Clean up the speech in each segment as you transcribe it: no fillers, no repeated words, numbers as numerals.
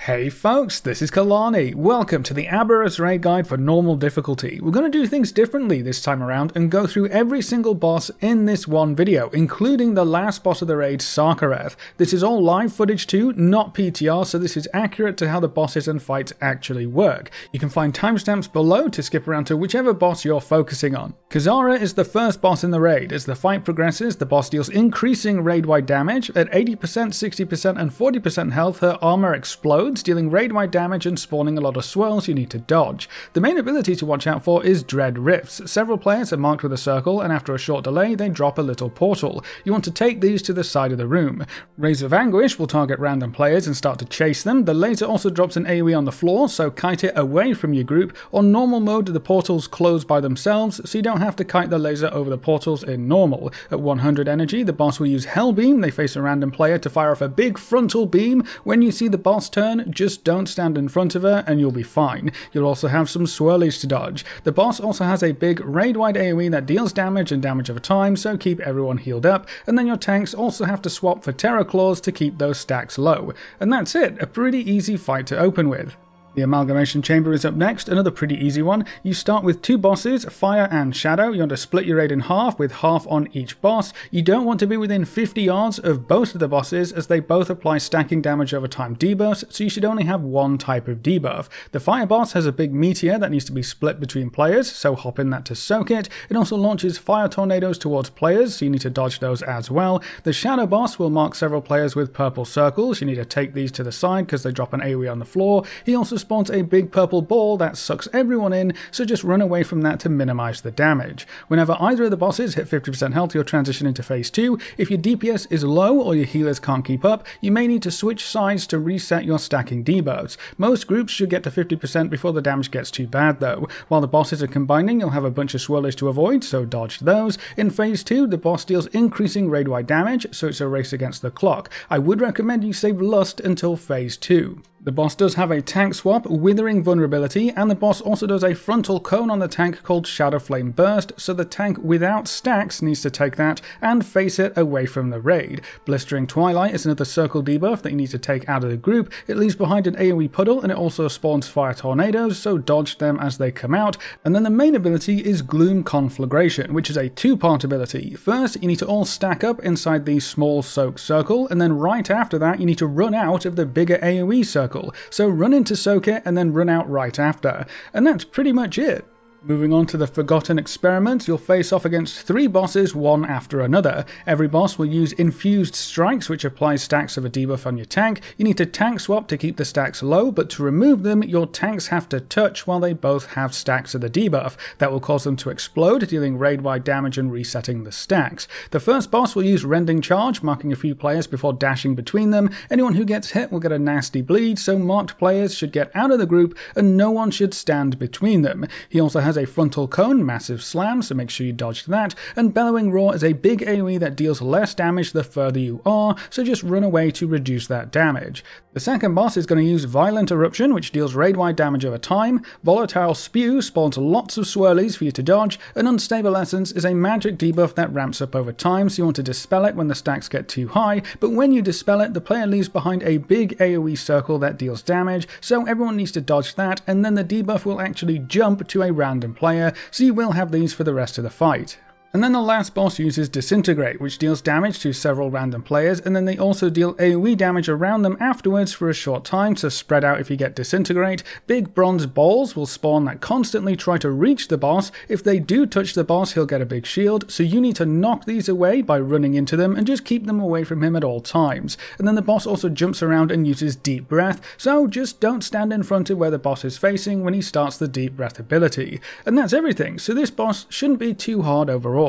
Hey folks, this is Kalani. Welcome to the Aberrus Raid guide for normal difficulty. We're going to do things differently this time around and go through every single boss in this one video, including the last boss of the raid, Sarkareth. This is all live footage too, not PTR, so this is accurate to how the bosses and fights actually work. You can find timestamps below to skip around to whichever boss you're focusing on. Kazzara is the first boss in the raid. As the fight progresses, the boss deals increasing raid-wide damage. At 80%, 60% and 40% health, her armor explodes, dealing raid-wide damage and spawning a lot of swirls you need to dodge. The main ability to watch out for is Dread Rifts. Several players are marked with a circle, and after a short delay they drop a little portal. You want to take these to the side of the room. Rays of Anguish will target random players and start to chase them. The laser also drops an AoE on the floor, so kite it away from your group. On normal mode the portals close by themselves, so you don't have to kite the laser over the portals in normal. At 100 energy the boss will use Hell Beam. They face a random player to fire off a big frontal beam. When you see the boss turn, just don't stand in front of her and you'll be fine. You'll also have some swirlies to dodge. The boss also has a big raid-wide AoE that deals damage and damage over time, so keep everyone healed up, and then your tanks also have to swap for Terror Claws to keep those stacks low. And that's it, a pretty easy fight to open with. The Amalgamation Chamber is up next, another pretty easy one. You start with two bosses, Fire and Shadow. You want to split your raid in half with half on each boss. You don't want to be within 50 yards of both of the bosses, as they both apply stacking damage over time debuffs, so you should only have one type of debuff. The Fire boss has a big meteor that needs to be split between players, so hop in that to soak it. It also launches fire tornadoes towards players, so you need to dodge those as well. The Shadow boss will mark several players with purple circles. You need to take these to the side because they drop an AoE on the floor. He also spawns a big purple ball that sucks everyone in, so just run away from that to minimize the damage. Whenever either of the bosses hit 50% health, you'll transition into phase 2. If your DPS is low or your healers can't keep up, you may need to switch sides to reset your stacking debuffs. Most groups should get to 50% before the damage gets too bad though. While the bosses are combining, you'll have a bunch of swirlies to avoid, so dodge those. In phase 2, the boss deals increasing raid-wide damage, so it's a race against the clock. I would recommend you save Lust until phase 2. The boss does have a tank swap, Withering Vulnerability, and the boss also does a frontal cone on the tank called Shadow Flame Burst, so the tank without stacks needs to take that and face it away from the raid. Blistering Twilight is another circle debuff that you need to take out of the group. It leaves behind an AoE puddle and it also spawns fire tornadoes, so dodge them as they come out. And then the main ability is Gloom Conflagration, which is a two-part ability. First, you need to all stack up inside the small soak circle, and then right after that you need to run out of the bigger AoE circle. So run in to soak it and then run out right after. And that's pretty much it. Moving on to the Forgotten Experiment, you'll face off against 3 bosses one after another. Every boss will use Infused Strikes, which applies stacks of a debuff on your tank. You need to tank swap to keep the stacks low, but to remove them, your tanks have to touch while they both have stacks of the debuff. That will cause them to explode, dealing raid-wide damage and resetting the stacks. The first boss will use Rending Charge, marking a few players before dashing between them. Anyone who gets hit will get a nasty bleed, so marked players should get out of the group and no one should stand between them. He also has a frontal cone, Massive Slam, so make sure you dodge that, and Bellowing Roar is a big AoE that deals less damage the further you are, so just run away to reduce that damage. The second boss is going to use Violent Eruption, which deals raid-wide damage over time. Volatile Spew spawns lots of swirlies for you to dodge, and Unstable Essence is a magic debuff that ramps up over time, so you want to dispel it when the stacks get too high, but when you dispel it, the player leaves behind a big AoE circle that deals damage, so everyone needs to dodge that, and then the debuff will actually jump to a random player, so you will have these for the rest of the fight. And then the last boss uses Disintegrate, which deals damage to several random players, and then they also deal AoE damage around them afterwards for a short time to spread out if you get Disintegrate. Big bronze balls will spawn that constantly try to reach the boss. If they do touch the boss, he'll get a big shield, so you need to knock these away by running into them and just keep them away from him at all times. And then the boss also jumps around and uses Deep Breath, so just don't stand in front of where the boss is facing when he starts the Deep Breath ability. And that's everything, so this boss shouldn't be too hard overall.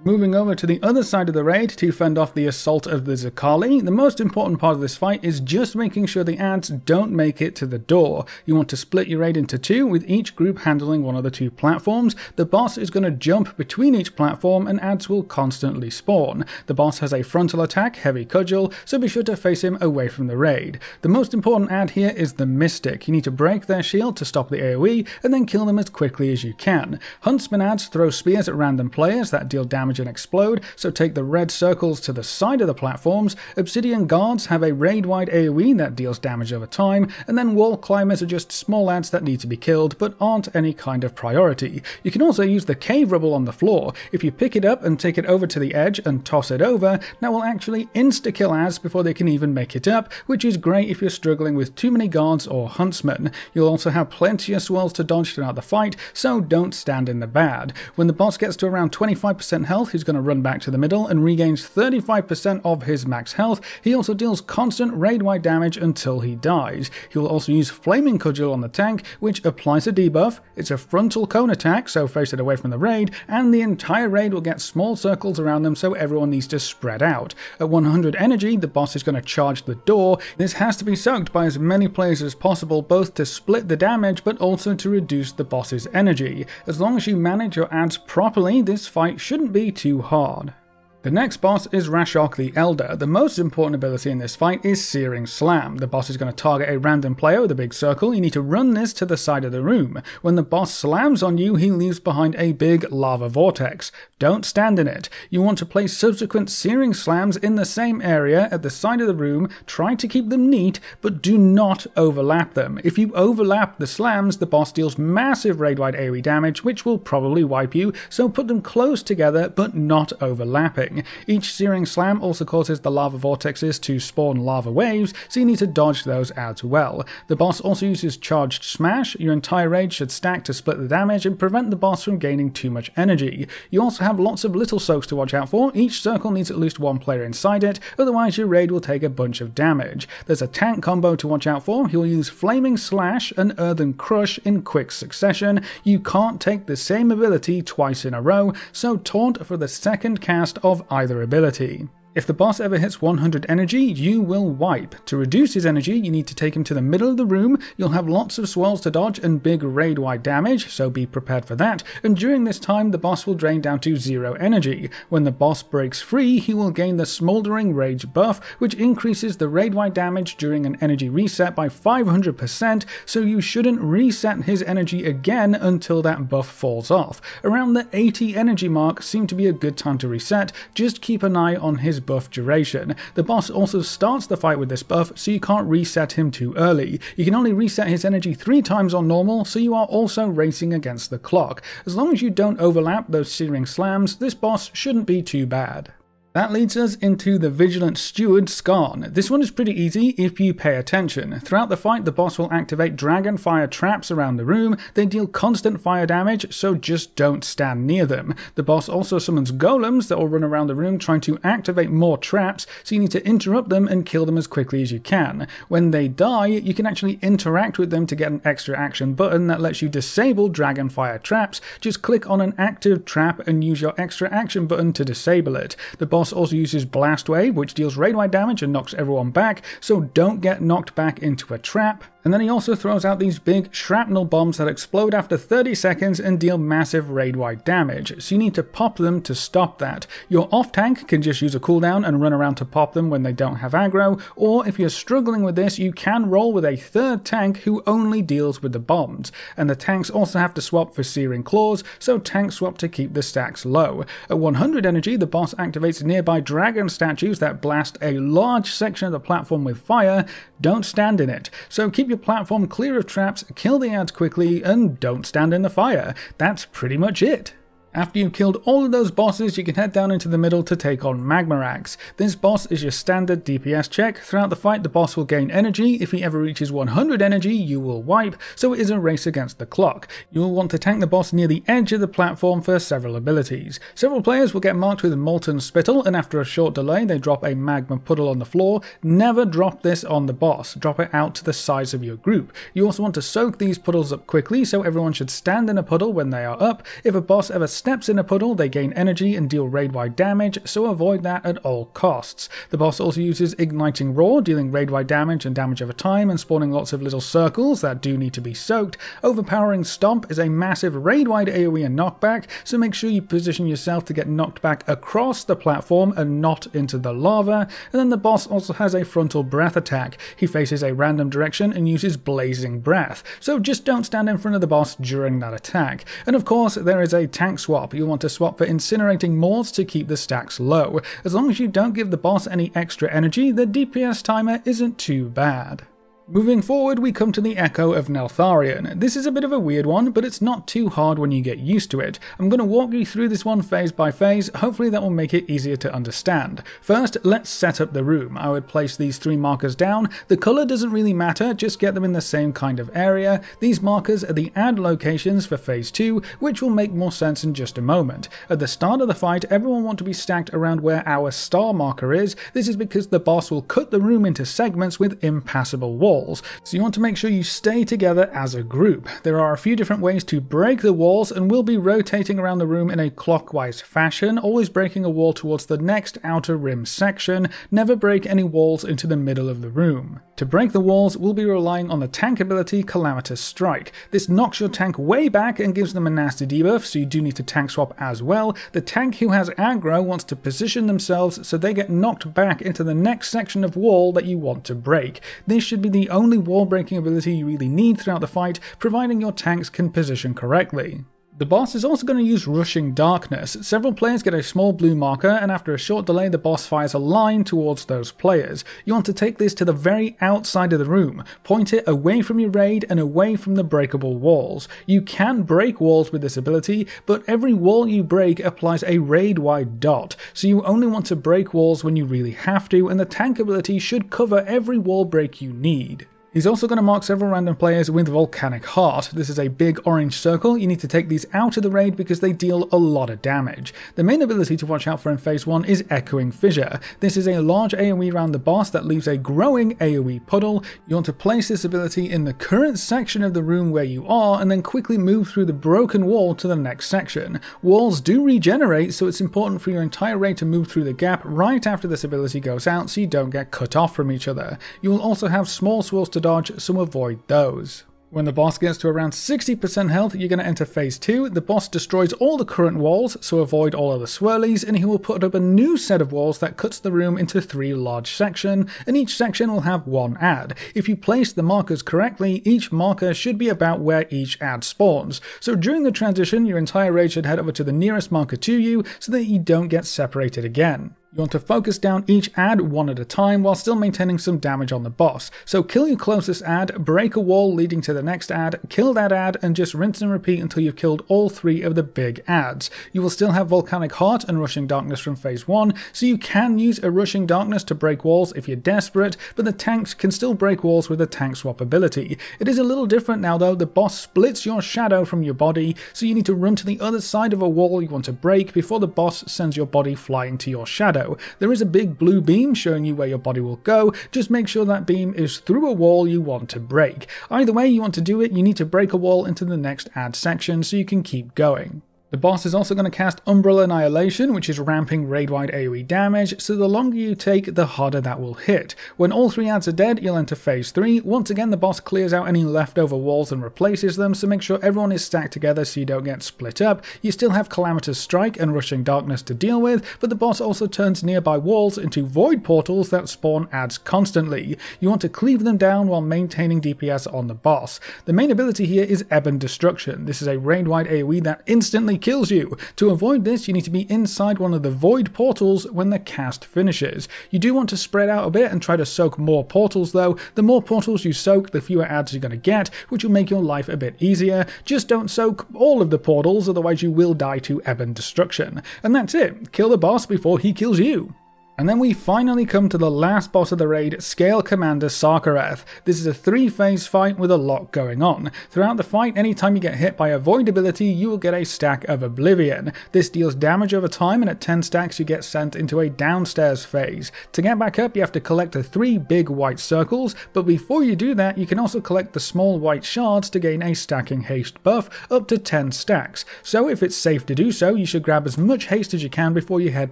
Moving over to the other side of the raid to fend off the assault of the Zaqali, the most important part of this fight is just making sure the adds don't make it to the door. You want to split your raid into 2, with each group handling one of the 2 platforms. The boss is going to jump between each platform and adds will constantly spawn. The boss has a frontal attack, Heavy Cudgel, so be sure to face him away from the raid. The most important add here is the Mystic. You need to break their shield to stop the AoE and then kill them as quickly as you can. Huntsman adds throw spears at random players that deal damage damage and explode, so take the red circles to the side of the platforms. Obsidian guards have a raid-wide AoE that deals damage over time, and then wall climbers are just small ants that need to be killed but aren't any kind of priority. You can also use the cave rubble on the floor. If you pick it up and take it over to the edge and toss it over, that will actually insta-kill Az before they can even make it up, which is great if you're struggling with too many guards or huntsmen. You'll also have plenty of swirls to dodge throughout the fight, so don't stand in the bad. When the boss gets to around 25% health, he's going to run back to the middle and regains 35% of his max health. He also deals constant raid-wide damage until he dies. He will also use Flaming Cudgel on the tank, which applies a debuff. It's a frontal cone attack, so face it away from the raid, and the entire raid will get small circles around them, so everyone needs to spread out. At 100 energy, the boss is going to charge the door. This has to be soaked by as many players as possible, both to split the damage but also to reduce the boss's energy. As long as you manage your ads properly, this fight shouldn't be too hard. The next boss is Rashok the Elder. The most important ability in this fight is Searing Slam. The boss is going to target a random player with a big circle. You need to run this to the side of the room. When the boss slams on you, he leaves behind a big lava vortex. Don't stand in it. You want to place subsequent Searing Slams in the same area at the side of the room. Try to keep them neat, but do not overlap them. If you overlap the slams, the boss deals massive raid-wide AoE damage, which will probably wipe you, so put them close together but not overlapping. Each Searing Slam also causes the lava vortexes to spawn lava waves, so you need to dodge those as well. The boss also uses Charged Smash. Your entire raid should stack to split the damage and prevent the boss from gaining too much energy. You also have lots of little soaks to watch out for. Each circle needs at least one player inside it, otherwise your raid will take a bunch of damage. There's a tank combo to watch out for. He'll use Flaming Slash and Earthen Crush in quick succession. You can't take the same ability twice in a row, so taunt for the second cast of either ability. If the boss ever hits 100 energy, you will wipe. To reduce his energy, you need to take him to the middle of the room. You'll have lots of swirls to dodge and big raid-wide damage, so be prepared for that. And during this time, the boss will drain down to 0 energy. When the boss breaks free, he will gain the Smoldering Rage buff, which increases the raid-wide damage during an energy reset by 500%, so you shouldn't reset his energy again until that buff falls off. Around the 80 energy mark seemed to be a good time to reset. Just keep an eye on his buff duration. The boss also starts the fight with this buff, so you can't reset him too early. You can only reset his energy 3 times on normal, so you are also racing against the clock. As long as you don't overlap those Searing Slams, this boss shouldn't be too bad. That leads us into the Vigilant Steward, Zskarn. This one is pretty easy if you pay attention. Throughout the fight, the boss will activate dragon fire traps around the room. They deal constant fire damage, so just don't stand near them. The boss also summons golems that will run around the room trying to activate more traps, so you need to interrupt them and kill them as quickly as you can. When they die, you can actually interact with them to get an extra action button that lets you disable dragon fire traps. Just click on an active trap and use your extra action button to disable it. The boss also uses Blast Wave, which deals raid-wide damage and knocks everyone back, so don't get knocked back into a trap. And then he also throws out these big shrapnel bombs that explode after 30 seconds and deal massive raid-wide damage, so you need to pop them to stop that. Your off-tank can just use a cooldown and run around to pop them when they don't have aggro, or if you're struggling with this, you can roll with a third tank who only deals with the bombs. And the tanks also have to swap for Searing Claws, so tank swap to keep the stacks low. At 100 energy, the boss activates nearby dragon statues that blast a large section of the platform with fire. Don't stand in it, so keep your platform clear of traps, kill the ads quickly, and don't stand in the fire. That's pretty much it. After you've killed all of those bosses, you can head down into the middle to take on Magmorax. This boss is your standard DPS check. Throughout the fight, the boss will gain energy. If he ever reaches 100 energy, you will wipe, so it is a race against the clock. You will want to tank the boss near the edge of the platform for several abilities. Several players will get marked with Molten Spittle, and after a short delay, they drop a magma puddle on the floor. Never drop this on the boss. Drop it out to the size of your group. You also want to soak these puddles up quickly, so everyone should stand in a puddle when they are up. If a boss ever steps in a puddle, they gain energy and deal raid-wide damage, so avoid that at all costs. The boss also uses Igniting Roar, dealing raid-wide damage and damage over time and spawning lots of little circles that do need to be soaked. Overpowering Stomp is a massive raid-wide AoE and knockback, so make sure you position yourself to get knocked back across the platform and not into the lava. And then the boss also has a Frontal Breath attack. He faces a random direction and uses Blazing Breath, so just don't stand in front of the boss during that attack. And of course, there is a tank swap swap, you'll want to swap for incinerating Maws to keep the stacks low. As long as you don't give the boss any extra energy, the DPS timer isn't too bad. Moving forward, we come to the Echo of Neltharion. This is a bit of a weird one, but it's not too hard when you get used to it. I'm going to walk you through this one phase by phase, hopefully that will make it easier to understand. First, let's set up the room. I would place these 3 markers down. The colour doesn't really matter, just get them in the same kind of area. These markers are the add locations for phase 2, which will make more sense in just a moment. At the start of the fight, everyone wants to be stacked around where our star marker is. This is because the boss will cut the room into segments with impassable walls. So you want to make sure you stay together as a group. There are a few different ways to break the walls, and we'll be rotating around the room in a clockwise fashion, always breaking a wall towards the next outer rim section. Never break any walls into the middle of the room. To break the walls, we'll be relying on the tank ability Calamitous Strike. This knocks your tank way back and gives them a nasty debuff, so you do need to tank swap as well. The tank who has aggro wants to position themselves so they get knocked back into the next section of wall that you want to break. This should be the only wall breaking ability you really need throughout the fight, providing your tanks can position correctly. The boss is also going to use Rushing Darkness. Several players get a small blue marker, and after a short delay the boss fires a line towards those players. You want to take this to the very outside of the room. Point it away from your raid and away from the breakable walls. You can break walls with this ability, but every wall you break applies a raid-wide dot, so you only want to break walls when you really have to, and the tank ability should cover every wall break you need. He's also going to mark several random players with Volcanic Heart. This is a big orange circle. You need to take these out of the raid because they deal a lot of damage. The main ability to watch out for in phase 1 is Echoing Fissure. This is a large AoE around the boss that leaves a growing AoE puddle. You want to place this ability in the current section of the room where you are and then quickly move through the broken wall to the next section. Walls do regenerate, so it's important for your entire raid to move through the gap right after this ability goes out so you don't get cut off from each other. You will also have small swirls to dodge, so avoid those. When the boss gets to around 60% health, you're going to enter phase 2. The boss destroys all the current walls, so avoid all of the swirlies, and he will put up a new set of walls that cuts the room into 3 large sections, and each section will have 1 add. If you place the markers correctly, each marker should be about where each add spawns. So during the transition, your entire raid should head over to the nearest marker to you so that you don't get separated again. You want to focus down each add one at a time while still maintaining some damage on the boss. So kill your closest add, break a wall leading to the next add, kill that add, and just rinse and repeat until you've killed all 3 of the big adds. You will still have Volcanic Heart and Rushing Darkness from phase 1, so you can use a Rushing Darkness to break walls if you're desperate, but the tanks can still break walls with a tank swap ability. It is a little different now though. The boss splits your shadow from your body, so you need to run to the other side of a wall you want to break before the boss sends your body flying to your shadow. There is a big blue beam showing you where your body will go. Just make sure that beam is through a wall you want to break. Either way you want to do it, you need to break a wall into the next add section so you can keep going. The boss is also going to cast Umbral Annihilation, which is ramping raid-wide AoE damage, so the longer you take, the harder that will hit. When all 3 adds are dead, you'll enter phase 3. Once again, the boss clears out any leftover walls and replaces them, so make sure everyone is stacked together so you don't get split up. You still have Calamitous Strike and Rushing Darkness to deal with, but the boss also turns nearby walls into void portals that spawn adds constantly. You want to cleave them down while maintaining DPS on the boss. The main ability here is Ebon Destruction. This is a raid-wide AoE that instantly kills you. To avoid this, you need to be inside one of the void portals when the cast finishes. You do want to spread out a bit and try to soak more portals though. The more portals you soak, the fewer adds you're going to get, which will make your life a bit easier. Just don't soak all of the portals, otherwise you will die to Ebon Destruction. And that's it. Kill the boss before he kills you. And then we finally come to the last boss of the raid, Scalecommander Sarkareth. This is a 3-phase fight with a lot going on. Throughout the fight, anytime you get hit by a void ability, you will get a stack of Oblivion. This deals damage over time, and at 10 stacks you get sent into a downstairs phase. To get back up, you have to collect the 3 big white circles, but before you do that, you can also collect the small white shards to gain a stacking haste buff up to 10 stacks. So if it's safe to do so, you should grab as much haste as you can before you head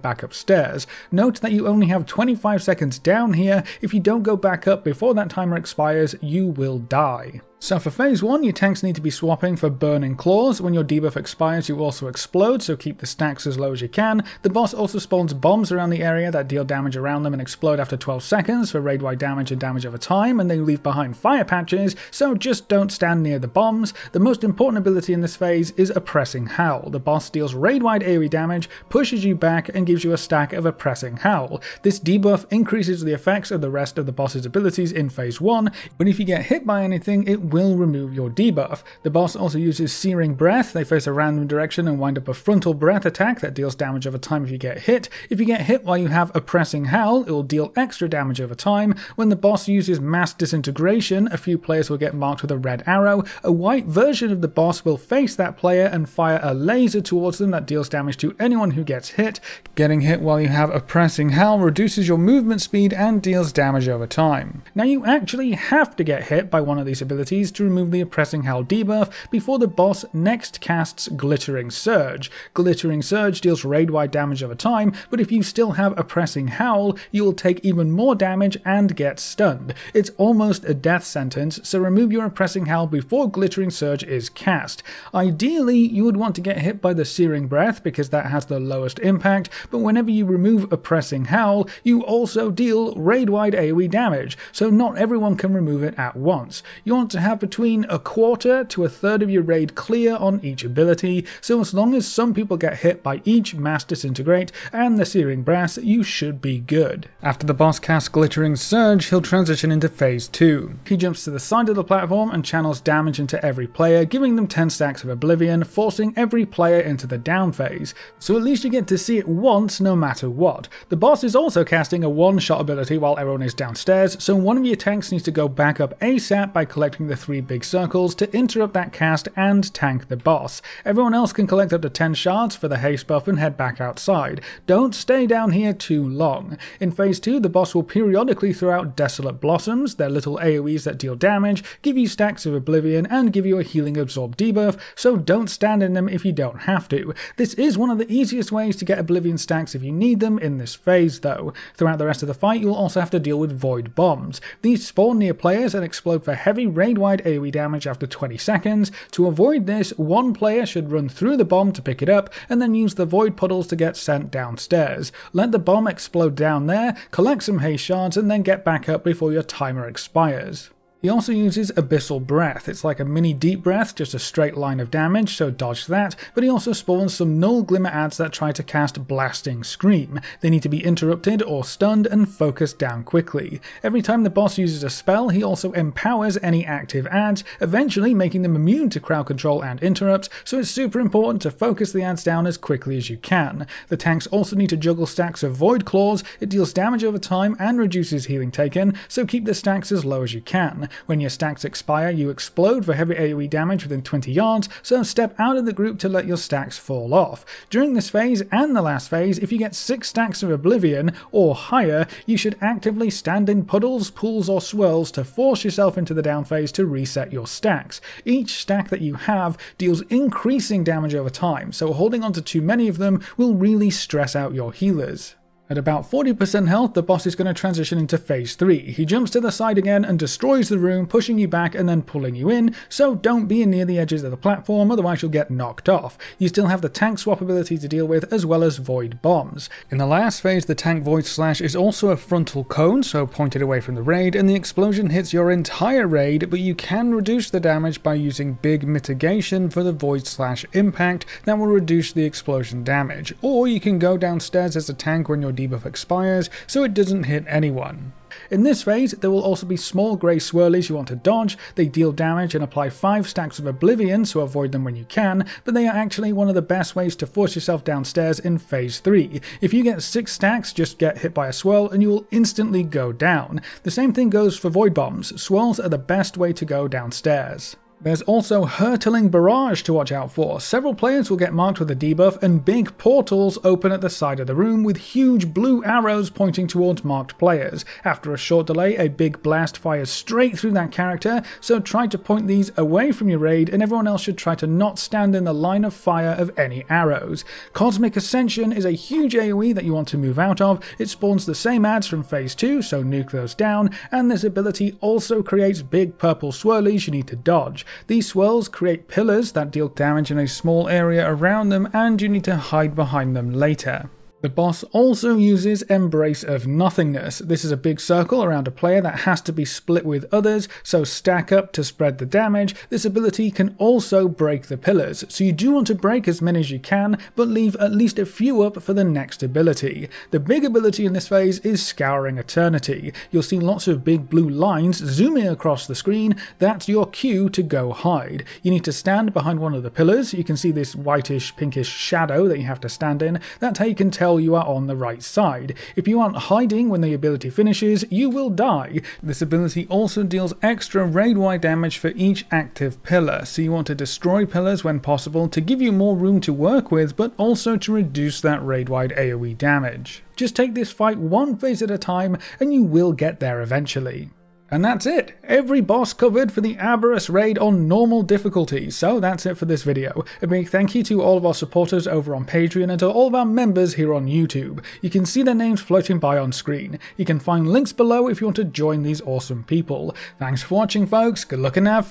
back upstairs. Note that you only have 25 seconds down here. If you don't go back up before that timer expires, you will die. So for phase 1, your tanks need to be swapping for Burning Claws. When your debuff expires, you also explode, so keep the stacks as low as you can. The boss also spawns bombs around the area that deal damage around them and explode after 12 seconds for raid-wide damage and damage over time, and they leave behind fire patches, so just don't stand near the bombs. The most important ability in this phase is Oppressing Howl. The boss deals raid-wide AoE damage, pushes you back, and gives you a stack of Oppressing Howl. This debuff increases the effects of the rest of the boss's abilities in phase 1, but if you get hit by anything, it will remove your debuff. The boss also uses Searing Breath. They face a random direction and wind up a frontal breath attack that deals damage over time if you get hit. If you get hit while you have Oppressing Howl, it will deal extra damage over time. When the boss uses Mass Disintegration, a few players will get marked with a red arrow. A white version of the boss will face that player and fire a laser towards them that deals damage to anyone who gets hit. Getting hit while you have Oppressing Howl reduces your movement speed and deals damage over time. Now you actually have to get hit by one of these abilities to remove the Oppressing Howl debuff before the boss next casts Glittering Surge. Glittering Surge deals raid-wide damage over time, but if you still have Oppressing Howl, you will take even more damage and get stunned. It's almost a death sentence, so remove your Oppressing Howl before Glittering Surge is cast. Ideally, you would want to get hit by the Searing Breath because that has the lowest impact, but whenever you remove Oppressing Howl, you also deal raid-wide AoE damage, so not everyone can remove it at once. You want to have between a quarter to a third of your raid clear on each ability, so as long as some people get hit by each Mass Disintegrate and the Searing Breath, you should be good. After the boss casts Glittering Surge, he'll transition into phase 2. He jumps to the side of the platform and channels damage into every player, giving them 10 stacks of Oblivion, forcing every player into the down phase. So at least you get to see it once no matter what. The boss is also casting a one-shot ability while everyone is downstairs, so one of your tanks needs to go back up ASAP by collecting the 3 big circles to interrupt that cast and tank the boss. Everyone else can collect up to 10 shards for the haste buff and head back outside. Don't stay down here too long. In phase 2, the boss will periodically throw out Desolate Blossoms. They're little AoEs that deal damage, give you stacks of Oblivion, and give you a Healing Absorb debuff, so don't stand in them if you don't have to. This is one of the easiest ways to get Oblivion stacks if you need them in this phase though. Throughout the rest of the fight, you'll also have to deal with Void Bombs. These spawn near players and explode for heavy raid-wide AoE damage after 20 seconds. To avoid this, one player should run through the bomb to pick it up and then use the void puddles to get sent downstairs. Let the bomb explode down there, collect some haste shards, and then get back up before your timer expires. He also uses Abyssal Breath. It's like a mini deep breath, just a straight line of damage, so dodge that, but he also spawns some null glimmer adds that try to cast Blasting Scream. They need to be interrupted or stunned and focused down quickly. Every time the boss uses a spell, he also empowers any active adds, eventually making them immune to crowd control and interrupts, so it's super important to focus the adds down as quickly as you can. The tanks also need to juggle stacks of Void Claws. It deals damage over time and reduces healing taken, so keep the stacks as low as you can. When your stacks expire, you explode for heavy AoE damage within 20 yards, so step out of the group to let your stacks fall off. During this phase and the last phase, if you get 6 stacks of Oblivion or higher, you should actively stand in puddles, pools or swirls to force yourself into the down phase to reset your stacks. Each stack that you have deals increasing damage over time, so holding on to too many of them will really stress out your healers. At about 40% health, the boss is going to transition into phase 3. He jumps to the side again and destroys the room, pushing you back and then pulling you in, so don't be near the edges of the platform, otherwise you'll get knocked off. You still have the tank swap ability to deal with, as well as Void Bombs. In the last phase, the tank Void Slash is also a frontal cone, so pointed away from the raid, and the explosion hits your entire raid, but you can reduce the damage by using Big Mitigation for the Void Slash impact that will reduce the explosion damage. Or you can go downstairs as a tank when your debuff expires, so it doesn't hit anyone. In this phase, there will also be small grey swirlies you want to dodge. They deal damage and apply 5 stacks of Oblivion, so avoid them when you can, but they are actually one of the best ways to force yourself downstairs in phase 3. If you get 6 stacks, just get hit by a swirl and you will instantly go down. The same thing goes for Void Bombs. Swirls are the best way to go downstairs. There's also Hurtling Barrage to watch out for. Several players will get marked with a debuff, and big portals open at the side of the room with huge blue arrows pointing towards marked players. After a short delay, a big blast fires straight through that character, so try to point these away from your raid, and everyone else should try to not stand in the line of fire of any arrows. Cosmic Ascension is a huge AoE that you want to move out of. It spawns the same ads from phase 2, so nuke those down, and this ability also creates big purple swirlies you need to dodge. These swirls create pillars that deal damage in a small area around them, and you need to hide behind them later. The boss also uses Embrace of Nothingness. This is a big circle around a player that has to be split with others, so stack up to spread the damage. This ability can also break the pillars, so you do want to break as many as you can, but leave at least a few up for the next ability. The big ability in this phase is Scouring Eternity. You'll see lots of big blue lines zooming across the screen. That's your cue to go hide. You need to stand behind one of the pillars. You can see this whitish pinkish shadow that you have to stand in. That's how you can tell you are on the right side. If you aren't hiding when the ability finishes, you will die. This ability also deals extra raid-wide damage for each active pillar, so you want to destroy pillars when possible to give you more room to work with, but also to reduce that raid-wide AoE damage. Just take this fight one phase at a time, and you will get there eventually. And that's it! Every boss covered for the Aberrus Raid on normal difficulty, so that's it for this video. A big thank you to all of our supporters over on Patreon and to all of our members here on YouTube. You can see their names floating by on screen. You can find links below if you want to join these awesome people. Thanks for watching folks, good luck and have